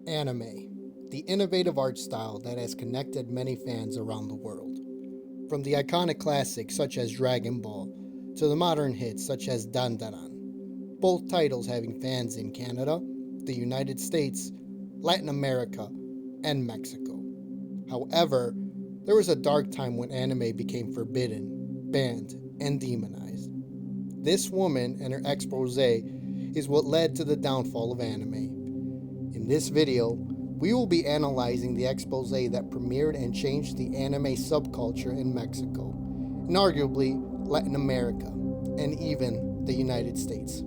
Anime, the innovative art style that has connected many fans around the world. From the iconic classics such as Dragon Ball to the modern hits such as Dandaran, both titles having fans in Canada, the United States, Latin America, and Mexico. However, there was a dark time when anime became forbidden, banned, and demonized. This woman and her expose is what led to the downfall of anime. In this video, we will be analyzing the expose that premiered and changed the anime subculture in Mexico, and arguably Latin America, and even the United States.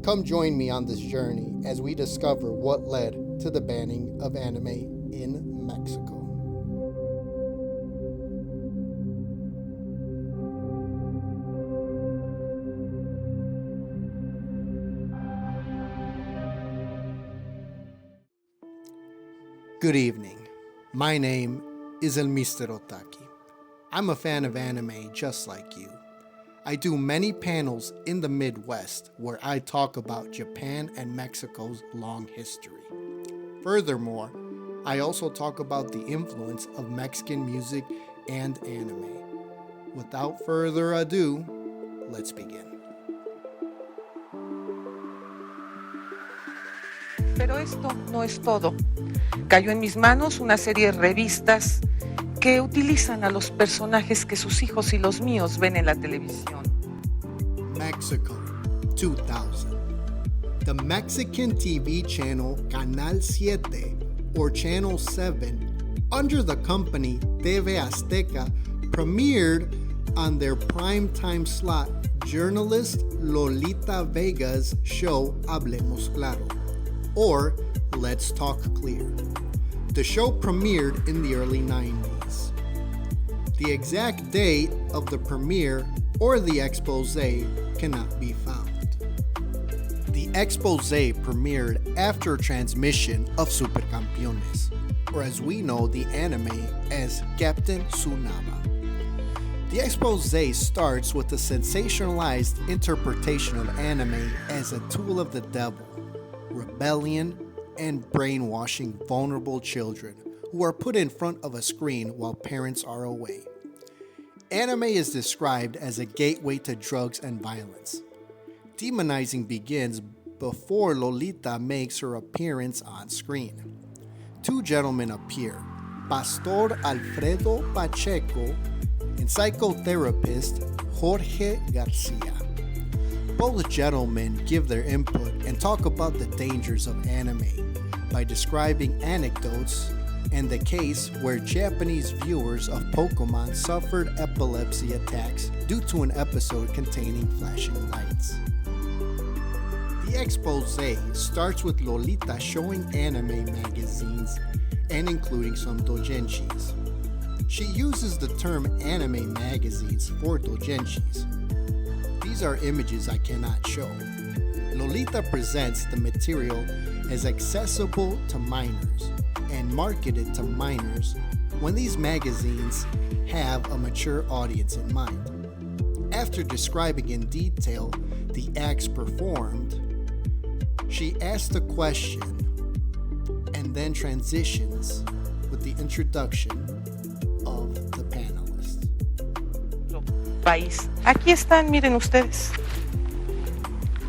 Come join me on this journey as we discover what led to the banning of anime in Mexico. Good evening. My name is elmisterotaki. I'm a fan of anime just like you. I do many panels in the Midwest where I talk about Japan and Mexico's long history. Furthermore, I also talk about the influence of Mexican music and anime. Without further ado, let's begin. Pero esto no es todo. Cayó en mis manos una serie de revistas que utilizan a los personajes que sus hijos y los míos ven en la televisión. Mexico, 2000. The Mexican TV channel Canal 7 or Channel 7 under the company TV Azteca premiered on their primetime slot journalist Lolita Vega's show Hablemos Claro, or Let's Talk Clear. The show premiered in the early 90s. The exact date of the premiere or the expose cannot be found. The expose premiered after transmission of Supercampeones, or as we know the anime as Captain Tsunaba. The expose starts with a sensationalized interpretation of anime as a tool of the devil, rebellion, and brainwashing vulnerable children who are put in front of a screen while parents are away. Anime is described as a gateway to drugs and violence. Demonizing begins before Lolita makes her appearance on screen. Two gentlemen appear, Pastor Alfredo Pacheco and psychotherapist Jorge Garcia. Both gentlemen give their input and talk about the dangers of anime by describing anecdotes and the case where Japanese viewers of Pokemon suffered epilepsy attacks due to an episode containing flashing lights. The expose starts with Lolita showing anime magazines and including some doujinshis. She uses the term anime magazines for doujinshis. These are images I cannot show. Lolita presents the material as accessible to minors and marketed to minors when these magazines have a mature audience in mind. After describing in detail the acts performed, she asks a question and then transitions with the introduction of the panelists. País. Aquí están, miren ustedes.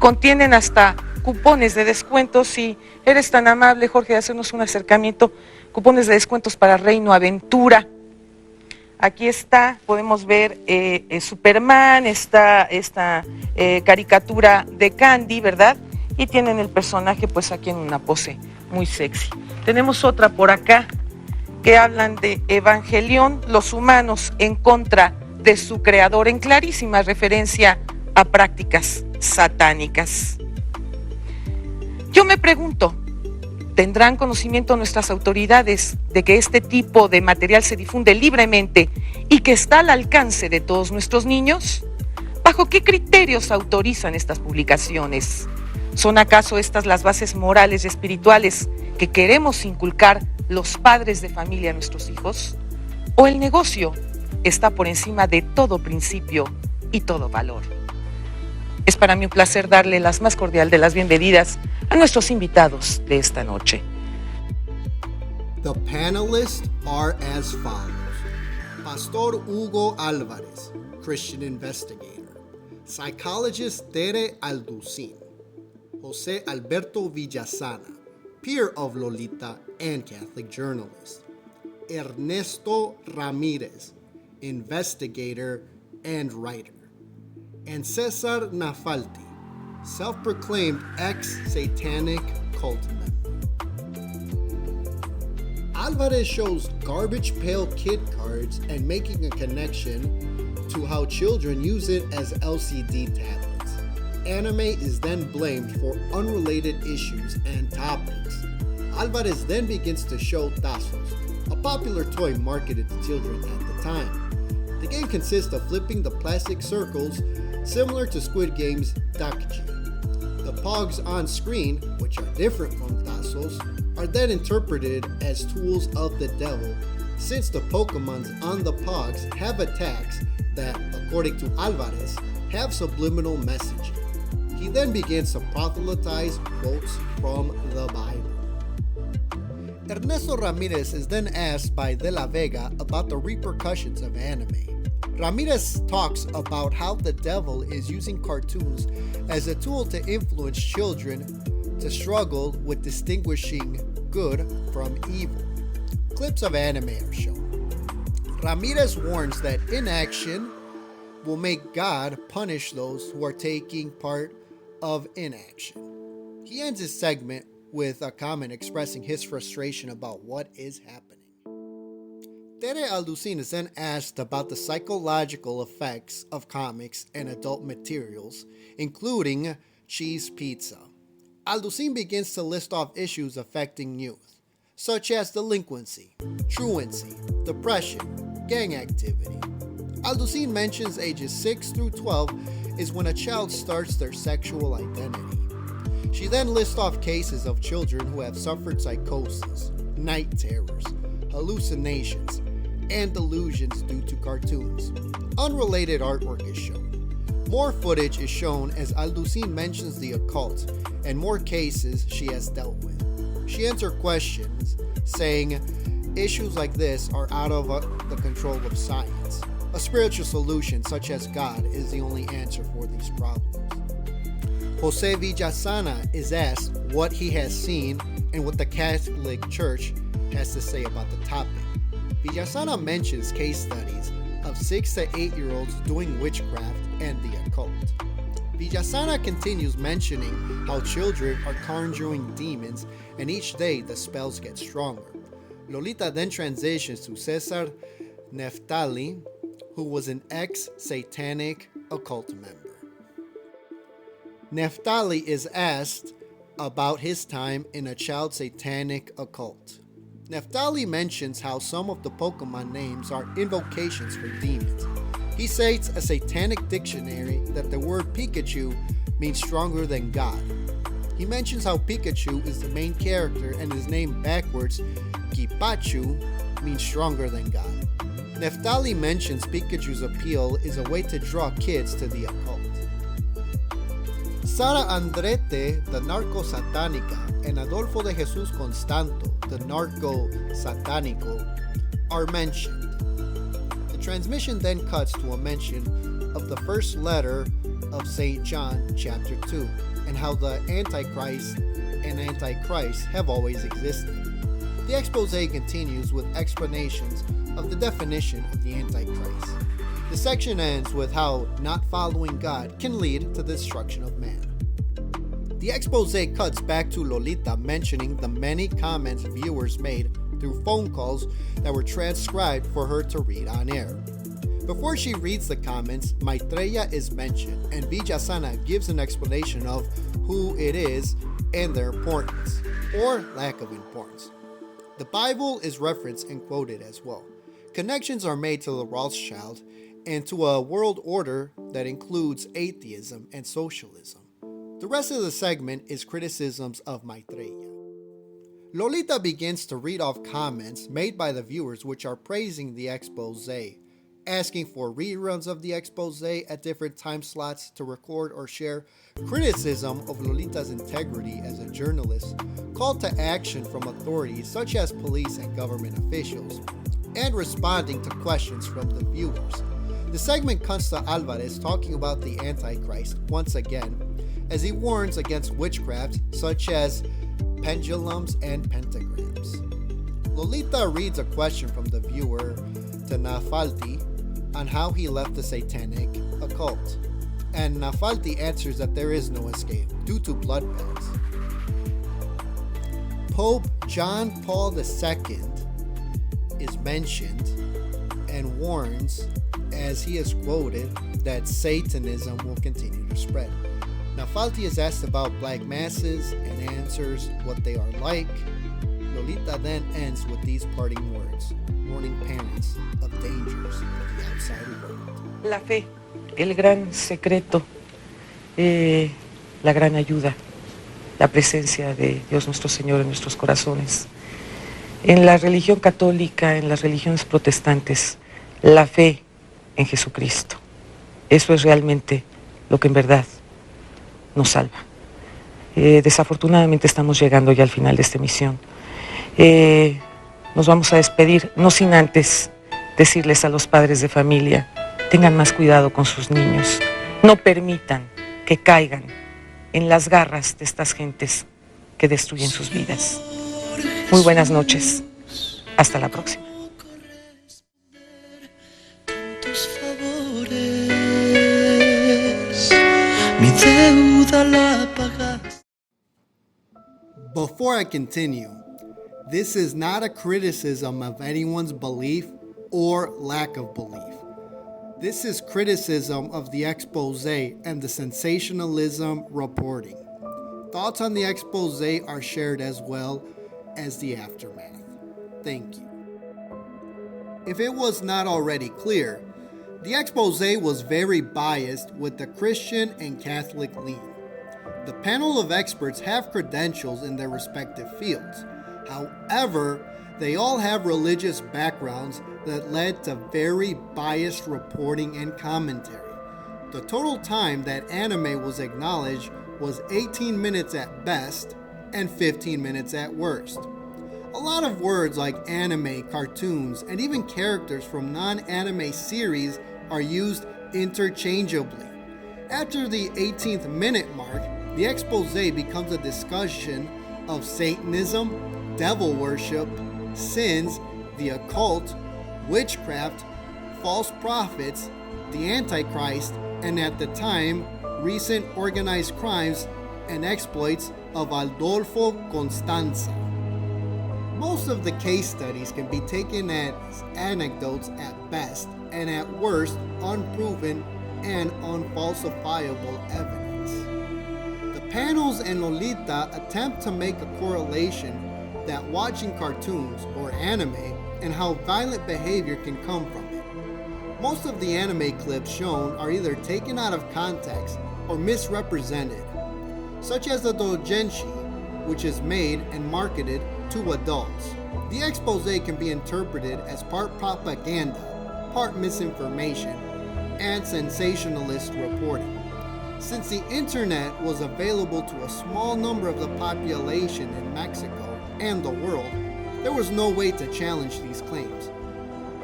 Contienen hasta cupones de descuentos. Si eres tan amable, Jorge, de hacernos un acercamiento, cupones de descuentos para Reino Aventura. Aquí está, podemos ver Superman, esta caricatura de Candy, ¿verdad? Y tienen el personaje pues aquí en una pose muy sexy. Tenemos otra por acá que hablan de Evangelión, los humanos en contra de su creador, en clarísima referencia a prácticas satánicas. Yo me pregunto, ¿tendrán conocimiento nuestras autoridades de que este tipo de material se difunde libremente y que está al alcance de todos nuestros niños? ¿Bajo qué criterios autorizan estas publicaciones? ¿Son acaso estas las bases morales y espirituales que queremos inculcar los padres de familia a nuestros hijos? ¿O el negocio está por encima de todo principio y todo valor? Es para mí un placer darle las más cordiales de las bienvenidas a nuestros invitados de esta noche. The panelists are as follows: Pastor Hugo Alvarez, Christian investigator; psychologist Tere Alducin; Jose Alberto Villasana, peer of Lolita and Catholic journalist; Ernesto Ramirez, investigator and writer; and Cesar Nafalti, self-proclaimed ex-satanic cult member. Alvarez shows garbage pail kid cards and making a connection to how children use it as LCD tablets. Anime is then blamed for unrelated issues and topics. Alvarez then begins to show tazos, a popular toy marketed to children at the time. The game consists of flipping the plastic circles similar to Squid Game's Dakuji. The pogs on screen, which are different from tazos, are then interpreted as tools of the devil, since the Pokemons on the pogs have attacks that, according to Alvarez, have subliminal messaging. He then begins to proselytize quotes from the Bible. Ernesto Ramirez is then asked by De La Vega about the repercussions of anime. Ramirez talks about how the devil is using cartoons as a tool to influence children to struggle with distinguishing good from evil. Clips of anime are shown. Ramirez warns that inaction will make God punish those who are taking part of inaction. He ends his segment with a comment expressing his frustration about what is happening. Tere Alducin is then asked about the psychological effects of comics and adult materials, including cheese pizza. Alducin begins to list off issues affecting youth, such as delinquency, truancy, depression, gang activity. Alducin mentions ages 6 through 12 is when a child starts their sexual identity. She then lists off cases of children who have suffered psychosis, night terrors, hallucinations, and delusions due to cartoons. Unrelated artwork is shown. More footage is shown as Alducin mentions the occult and more cases she has dealt with. She answers questions, saying issues like this are out of the control of science. A spiritual solution such as God is the only answer for these problems. Jose Villasana is asked what he has seen and what the Catholic Church has to say about the topic. Villasana mentions case studies of 6 to 8-year-olds doing witchcraft and the occult. Villasana continues mentioning how children are conjuring demons and each day the spells get stronger. Lolita then transitions to Cesar Neftali, who was an ex-satanic occult member. Neftali is asked about his time in a child satanic occult. Neftali mentions how some of the Pokemon names are invocations for demons. He cites a satanic dictionary that the word Pikachu means stronger than God. He mentions how Pikachu is the main character and his name backwards, Kipachu, means stronger than God. Neftali mentions Pikachu's appeal is a way to draw kids to the occult. Sara Andrete, the narco satánica, and Adolfo de Jesus Constanto, the narco satánico, are mentioned. The transmission then cuts to a mention of the first letter of St. John chapter 2 and how the Antichrist and Antichrist have always existed. The expose continues with explanations of the definition of the Antichrist. The section ends with how not following God can lead to the destruction of man. The expose cuts back to Lolita mentioning the many comments viewers made through phone calls that were transcribed for her to read on air. Before she reads the comments, Maitreya is mentioned, and Villasana gives an explanation of who it is and their importance, or lack of importance. The Bible is referenced and quoted as well. Connections are made to the Rothschild and to a world order that includes atheism and socialism. The rest of the segment is criticisms of Maitreya. Lolita begins to read off comments made by the viewers which are praising the expose. asking for reruns of the expose at different time slots to record or share, criticism of Lolita's integrity as a journalist, call to action from authorities such as police and government officials, and responding to questions from the viewers. The segment comes to Alvarez talking about the Antichrist once again, as he warns against witchcraft such as pendulums and pentagrams. Lolita reads a question from the viewer to Nafalti on how he left the satanic occult, and Nafalti answers that there is no escape due to blood baths. Pope John Paul II is mentioned and warns, as he is quoted, that Satanism will continue to spread. Nafalti is asked about black masses and answers what they are like. Lolita then ends with these parting words, warning parents of dangers of the outside world. La fe, el gran secreto, la gran ayuda, la presencia de Dios nuestro Señor en nuestros corazones. En la religión católica, en las religiones protestantes, la fe en Jesucristo. Eso es realmente lo que en verdad nos salva. Desafortunadamente estamos llegando ya al final de esta emisión. Nos vamos a despedir, no sin antes decirles a los padres de familia, tengan más cuidado con sus niños, no permitan que caigan en las garras de estas gentes que destruyen sus vidas. Muy buenas noches, hasta la próxima. Before I continue, this is not a criticism of anyone's belief or lack of belief. This is criticism of the expose and the sensationalism reporting. Thoughts on the expose are shared as well as the aftermath. Thank you. If it was not already clear, the expose was very biased with the Christian and Catholic lean. The panel of experts have credentials in their respective fields. However, they all have religious backgrounds that led to very biased reporting and commentary. The total time that anime was acknowledged was 18 minutes at best and 15 minutes at worst. A lot of words like anime, cartoons, and even characters from non-anime series are used interchangeably. After the 18th minute mark, the expose becomes a discussion of Satanism, devil worship, sins, the occult, witchcraft, false prophets, the Antichrist, and at the time, recent organized crimes and exploits of Adolfo Constanza. Most of the case studies can be taken as anecdotes at best, and at worst, unproven and unfalsifiable evidence. The panels and Lolita attempt to make a correlation that watching cartoons or anime and how violent behavior can come from it. Most of the anime clips shown are either taken out of context or misrepresented, such as the doujinshi, which is made and marketed to adults. The expose can be interpreted as part propaganda, part misinformation, and sensationalist reporting. Since the internet was available to a small number of the population in Mexico and the world, there was no way to challenge these claims.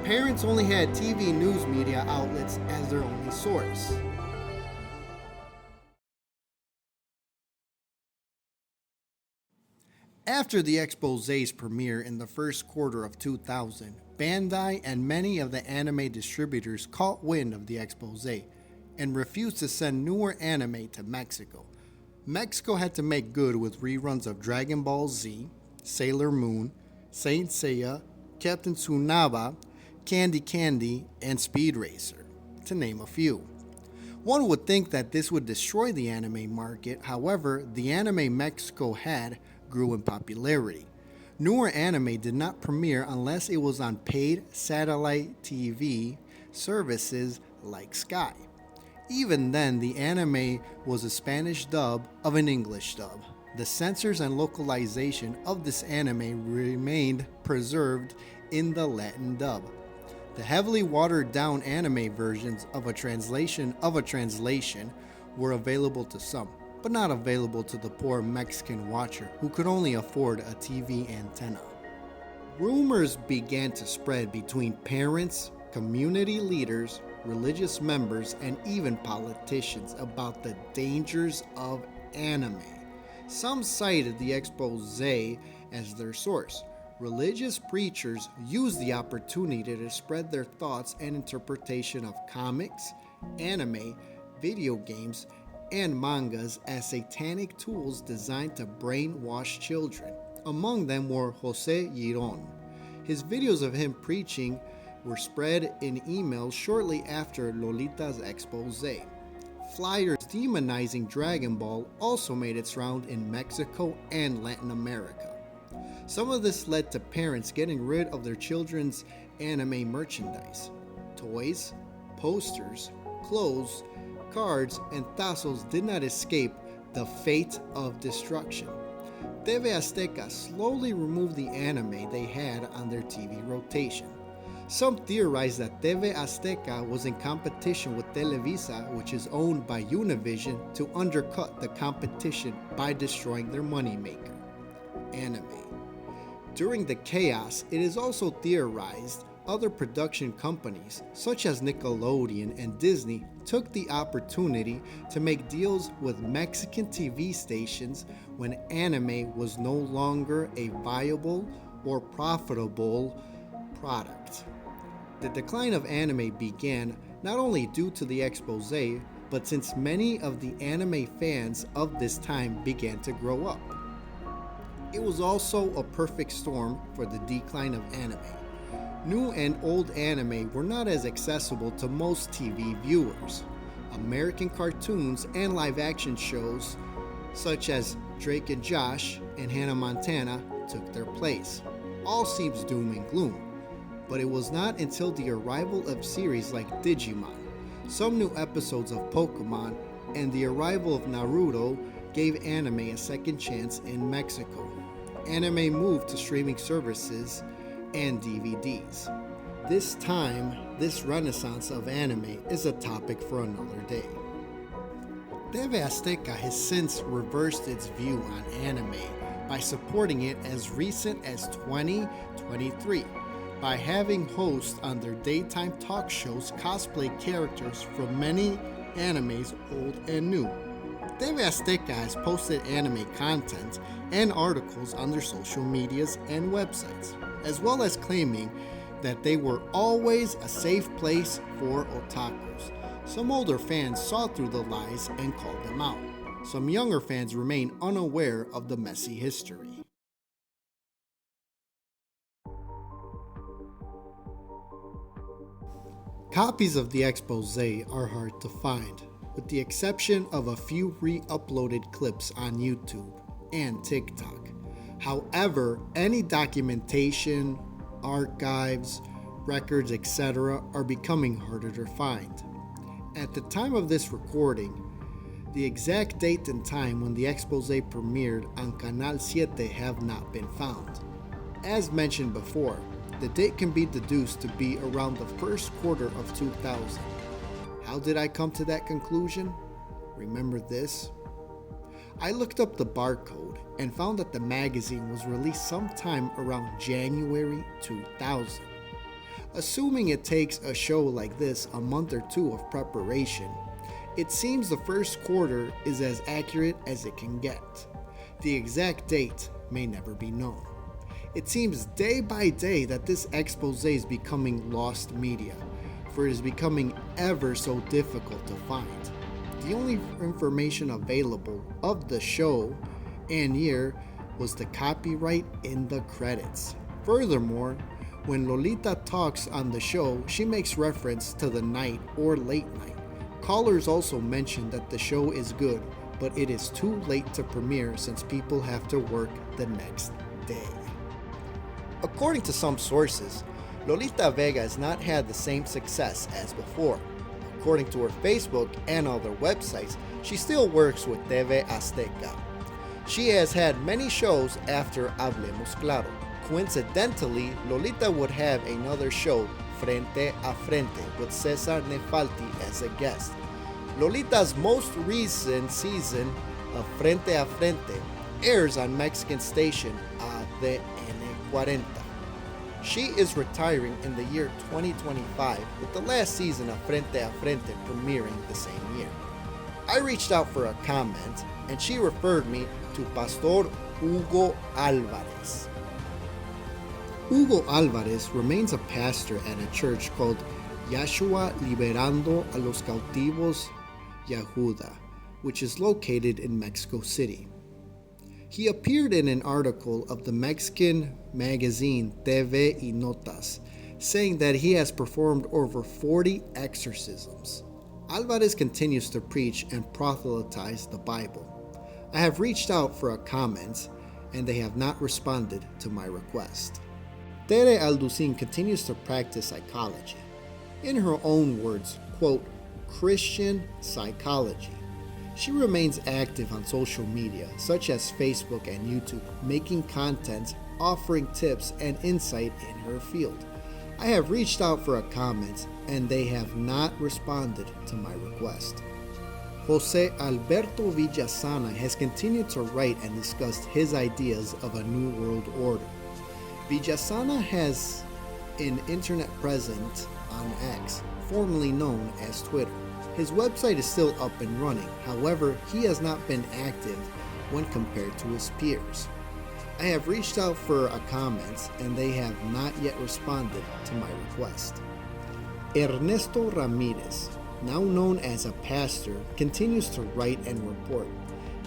Parents only had TV news media outlets as their only source. After the expose's premiere in the first quarter of 2000, Bandai and many of the anime distributors caught wind of the expose and refused to send newer anime to Mexico. Mexico had to make good with reruns of Dragon Ball Z, Sailor Moon, Saint Seiya, Captain Tsunaba, Candy Candy, and Speed Racer, to name a few. One would think that this would destroy the anime market, however, the anime Mexico had grew in popularity. Newer anime did not premiere unless it was on paid satellite TV services like Sky. Even then, the anime was a Spanish dub of an English dub. The censors and localization of this anime remained preserved in the Latin dub. The heavily watered down anime versions of a translation were available to some, but not available to the poor Mexican watcher who could only afford a TV antenna. Rumors began to spread between parents, community leaders, religious members, and even politicians about the dangers of anime. Some cited the expose as their source. Religious preachers used the opportunity to spread their thoughts and interpretation of comics, anime, video games, and mangas as satanic tools designed to brainwash children. Among them were Josue Yrion. His videos of him preaching were spread in emails shortly after Lolita's expose. Flyers demonizing Dragon Ball also made its round in Mexico and Latin America. Some of this led to parents getting rid of their children's anime merchandise. Toys, posters, clothes, cards, and tassels did not escape the fate of destruction. TV Azteca slowly removed the anime they had on their TV rotation. Some theorized that TV Azteca was in competition with Televisa, which is owned by Univision, to undercut the competition by destroying their moneymaker, anime. During the chaos, it is also theorized other production companies, such as Nickelodeon and Disney, took the opportunity to make deals with Mexican TV stations when anime was no longer a viable or profitable product. The decline of anime began not only due to the expose, but since many of the anime fans of this time began to grow up. It was also a perfect storm for the decline of anime. New and old anime were not as accessible to most TV viewers. American cartoons and live-action shows such as Drake and Josh and Hannah Montana took their place. All seems doom and gloom. But it was not until the arrival of series like Digimon, some new episodes of Pokemon, and the arrival of Naruto gave anime a second chance in Mexico. Anime moved to streaming services and DVDs. This renaissance of anime is a topic for another day. TV Azteca has since reversed its view on anime by supporting it as recent as 2023. By having hosts on their daytime talk shows cosplay characters from many animes, old and new. TV Azteca has posted anime content and articles on their social medias and websites, as well as claiming that they were always a safe place for otakus. Some older fans saw through the lies and called them out. Some younger fans remain unaware of the messy history. Copies of the expose are hard to find, with the exception of a few re-uploaded clips on YouTube and TikTok. However, any documentation, archives, records, etc. are becoming harder to find. At the time of this recording, the exact date and time when the expose premiered on Canal 7 have not been found. As mentioned before, the date can be deduced to be around the first quarter of 2000. How did I come to that conclusion? Remember this? I looked up the barcode and found that the magazine was released sometime around January 2000. Assuming it takes a show like this a month or two of preparation, it seems the first quarter is as accurate as it can get. The exact date may never be known. It seems day by day that this expose is becoming lost media, for it is becoming ever so difficult to find. The only information available of the show and year was the copyright in the credits. Furthermore, when Lolita talks on the show, she makes reference to the night or late night. Callers also mention that the show is good, but it is too late to premiere since people have to work the next day. According to some sources, Lolita Vega has not had the same success as before. According to her Facebook and other websites, she still works with TV Azteca. She has had many shows after Hablemos Claro. Coincidentally, Lolita would have another show Frente a Frente with Cesar Nefalti as a guest. Lolita's most recent season of Frente a Frente airs on Mexican station ADN40. She is retiring in the year 2025, with the last season of Frente a Frente premiering the same year. I reached out for a comment, and she referred me to Pastor Hugo Alvarez. Hugo Alvarez remains a pastor at a church called Yahshua Liberando a los Cautivos Yehuda, which is located in Mexico City. He appeared in an article of the Mexican magazine TV y Notas, saying that he has performed over 40 exorcisms. Alvarez continues to preach and proselytize the Bible. I have reached out for a comment, and they have not responded to my request. Tere Alducin continues to practice psychology. In her own words, quote, Christian psychology. She remains active on social media, such as Facebook and YouTube, making content, offering tips and insight in her field. I have reached out for a comment, and they have not responded to my request. Jose Alberto Villasana has continued to write and discuss his ideas of a new world order. Villasana has an internet presence on X, formerly known as Twitter. His website is still up and running, however, he has not been active when compared to his peers. I have reached out for a comment, and they have not yet responded to my request. Ernesto Ramirez, now known as a pastor, continues to write and report.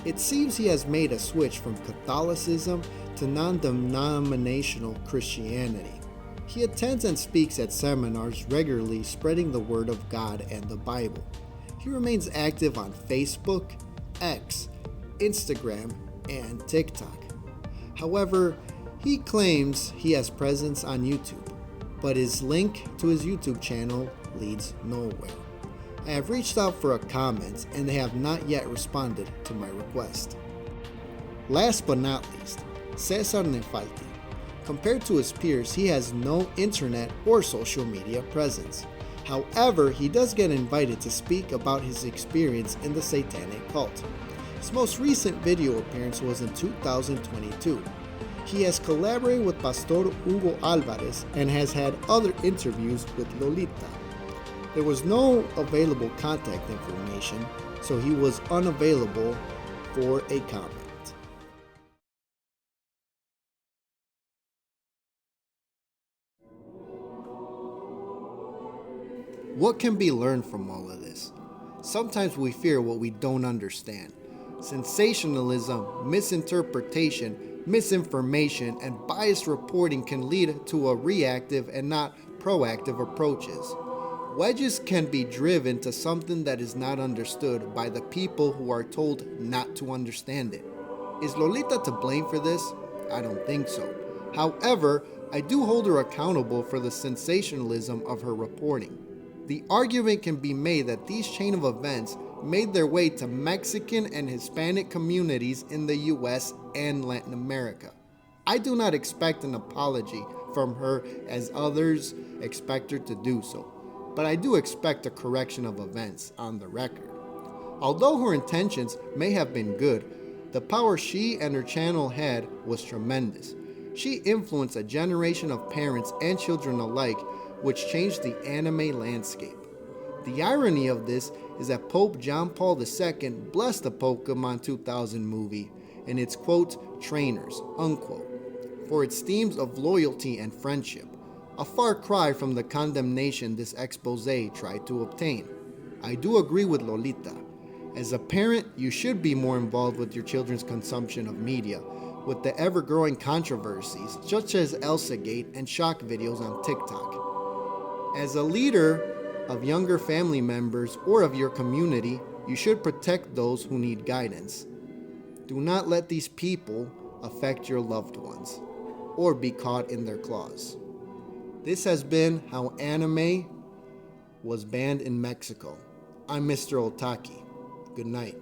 It seems he has made a switch from Catholicism to non-denominational Christianity. He attends and speaks at seminars regularly, spreading the word of God and the Bible. He remains active on Facebook, X, Instagram, and TikTok. However, he claims he has presence on YouTube, but his link to his YouTube channel leads nowhere. I have reached out for a comment, and they have not yet responded to my request. Last but not least, Cesar Nefalti. Compared to his peers, he has no internet or social media presence. However, he does get invited to speak about his experience in the satanic cult. His most recent video appearance was in 2022. He has collaborated with Pastor Hugo Alvarez and has had other interviews with Lolita. There was no available contact information, so he was unavailable for a comment. What can be learned from all of this? Sometimes we fear what we don't understand. Sensationalism, misinterpretation, misinformation, and biased reporting can lead to a reactive and not proactive approaches. Wedges can be driven to something that is not understood by the people who are told not to understand it. Is Lolita to blame for this? I don't think so. However, I do hold her accountable for the sensationalism of her reporting. The argument can be made that these chain of events made their way to Mexican and Hispanic communities in the US and Latin America. I do not expect an apology from her as others expect her to do so, but I do expect a correction of events on the record. Although her intentions may have been good, the power she and her channel had was tremendous. She influenced a generation of parents and children alike, which changed the anime landscape. The irony of this is that Pope John Paul II blessed the Pokemon 2000 movie and its quote, trainers, unquote, for its themes of loyalty and friendship, a far cry from the condemnation this expose tried to obtain. I do agree with Lolita. As a parent, you should be more involved with your children's consumption of media, with the ever-growing controversies such as ElsaGate and shock videos on TikTok. As a leader of younger family members or of your community, you should protect those who need guidance. Do not let these people affect your loved ones or be caught in their claws. This has been how anime was banned in Mexico. I'm Mr. Otaki. Good night.